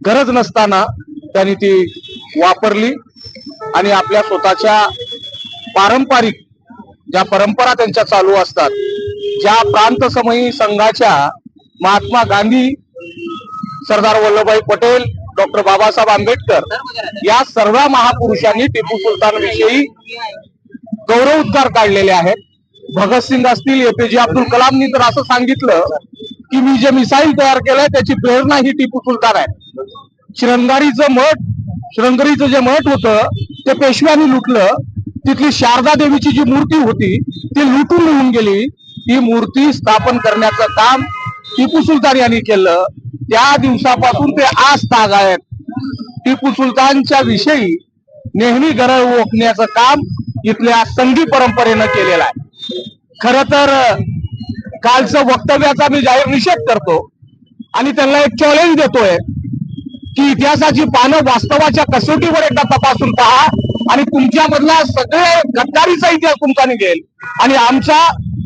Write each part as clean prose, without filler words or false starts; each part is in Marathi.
गरज नसताना त्यांनी ती वापरली आणि आपल्या स्वतःच्या पारंपरिक ज्या परंपरा त्यांच्या चालू असतात, ज्या प्रांतसमयी संघाच्या महात्मा गांधी, सरदार वल्लभभाई पटेल, डॉक्टर बाबासाहेब आंबेडकर या सर्व महापुरुषांनी टिपू सुलतान विषयी गौरवोद्गार काढलेले आहेत. भगतसिंग असतील, एपीजे अब्दुल कलामनी तर असं सांगितलं की मी जे मिसाईल तयार केलंय त्याची प्रेरणा ही टिपू सुलतान आहे. श्रंगरीचं जे मठ होतं ते पेशव्यांनी लुटलं. तिथली शारदा देवीची जी मूर्ती होती ती लुटून निघून गेली. ती मूर्ती स्थापन करण्याचं काम टिपू सुलतान यांनी केलं. त्या दिवसापासून ते आज ताग आहेत. टिपू सुलतानच्या विषयी नेहमी गरज ओकण्याचं काम इथल्या संघी परंपरेनं केलेलं आहे. खर तर कालचं वक्तव्याचा मी जाहीर निषेध करतो आणि त्यांना एक चॅलेंज देतोय की इतिहासाची पानं वास्तवाच्या कसोटीवर एकदा तपासून पहा आणि तुमच्यामधला सगळे गद्दारीचा इतिहास तुमचा निघेल आणि आमच्या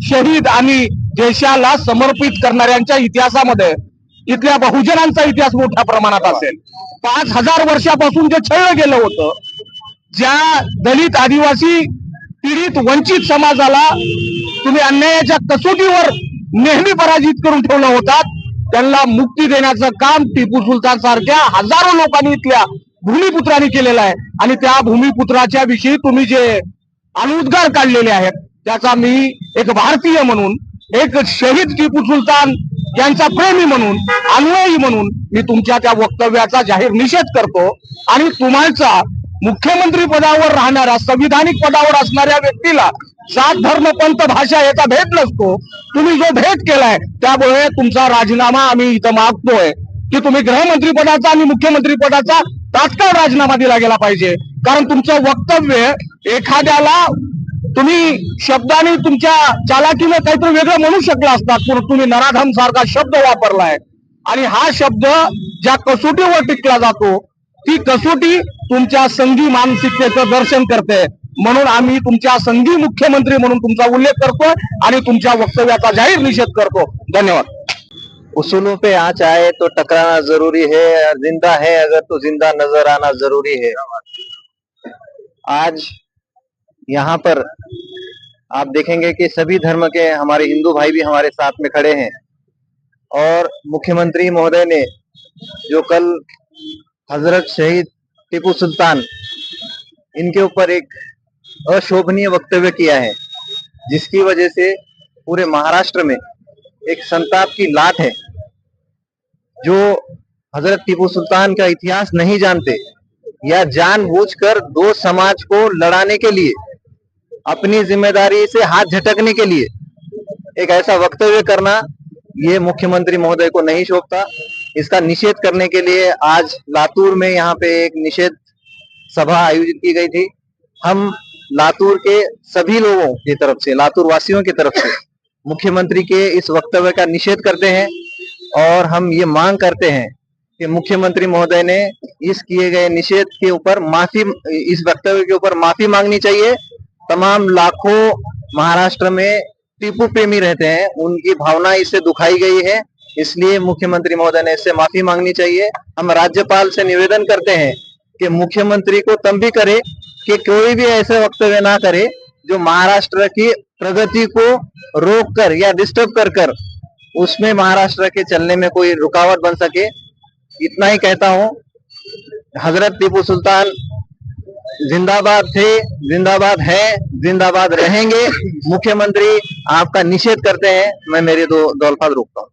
शहीद आणि देशाला समर्पित करणाऱ्यांच्या इतिहासामध्ये इथल्या बहुजनांचा इतिहास मोठ्या प्रमाणात असेल. 5000 वर्षापासून जे छळलं गेलं होतं, ज्या दलित, आदिवासी, पीडित, वंचित समाजाला तुम्ही अन्यायाच्या कसोटीवर नेहमी पराजित करून ठेवलं होतात, त्यांना मुक्ती देण्याचं काम टिपू सुलतान सारख्या हजारो लोकांनी इथल्या भूमिपुत्रांनी केलेलं आहे. आणि त्या भूमिपुत्राच्या विषयी तुम्ही जे अनुद्गार काढलेले आहेत त्याचा मी एक भारतीय म्हणून, एक शहीद टिपू सुलतान यांचा प्रेमी म्हणून, अनुयायी म्हणून मी तुमच्या त्या वक्तव्याचा जाहीर निषेध करतो. आणि तुम्हाला मुख्यमंत्री पदावर राहणाऱ्या, संविधानिक पदावर असणाऱ्या व्यक्तीला जात, धर्म, पंथ, भाषा याचा भेद नसतो. तुम्ही जो भेद केलाय त्यामुळे तुमचा राजीनामा आम्ही इथं मागतोय की तुम्ही गृहमंत्री पदाचा आणि मुख्यमंत्री पदाचा तात्काळ राजीनामा दिला गेला पाहिजे. कारण तुमचं वक्तव्य एखाद्याला तुम्ही शब्दाने तुमच्या चालाकीने काहीतरी वेगळं म्हणू शकला असतात, पण तुम्ही नराधम सारखा शब्द वापरलाय आणि हा शब्द ज्या कसोटीवर टिकला जातो ती कसोटी तुमच्या संघी मानसिकतेचं दर्शन करते. म्हणून आम्ही तुमच्या संघी मुख्यमंत्री म्हणून तुमचा उल्लेख करतोय आणि तुमच्या वक्तव्याचा जाहीर निषेध करतो. धन्यवाद. उसूलों पे आँच आए तो टकराना जरूरी है, और जिंदा है अगर तो जिंदा नजर आना जरूरी है। आज यहाँ पर आप देखेंगे कि सभी धर्म के हमारे हिंदू भाई भी हमारे साथ में खड़े हैं और मुख्यमंत्री महोदय ने जो कल हजरत शहीद टीपू सुल्तान इनके ऊपर एक अशोभनीय वक्तव्य किया है, जिसकी वजह से पूरे महाराष्ट्र में एक संताप की लाट है। जो हजरत टीपू सुल्तान का इतिहास नहीं जानते या जानबूझकर दो समाज को लड़ाने के लिए, अपनी जिम्मेदारी से हाथ झटकने के लिए एक ऐसा वक्तव्य करना, ये मुख्यमंत्री महोदय को नहीं शोभता। इसका निषेध करने के लिए आज लातूर में यहाँ पे एक निषेध सभा आयोजित की गई थी। हम लातूर के सभी लोगों की तरफ से, लातूर वासियों की तरफ से मुख्यमंत्री के इस वक्तव्य का निषेध करते हैं और हम ये मांग करते हैं कि मुख्यमंत्री महोदय ने इस किए गए निषेध के ऊपर माफी, इस वक्तव्य के ऊपर माफी मांगनी चाहिए। तमाम लाखों महाराष्ट्र में टीपू प्रेमी रहते हैं, उनकी भावना इससे दुखाई गई है, इसलिए मुख्यमंत्री महोदय ने इससे माफी मांगनी चाहिए। हम राज्यपाल से निवेदन करते हैं कि मुख्यमंत्री को तंबी करे कि कोई भी ऐसे वक्तव्य ना करे जो महाराष्ट्र की प्रगति को रोक कर या डिस्टर्ब कर कर उसमें महाराष्ट्र के चलने में कोई रुकावट बन सके। इतना ही कहता हूँ। हजरत टीपू सुल्तान जिंदाबाद थे, जिंदाबाद है, जिंदाबाद रहेंगे। मुख्यमंत्री आपका निषेध करते हैं। मैं मेरे दो दौलफाज रोकता हूँ।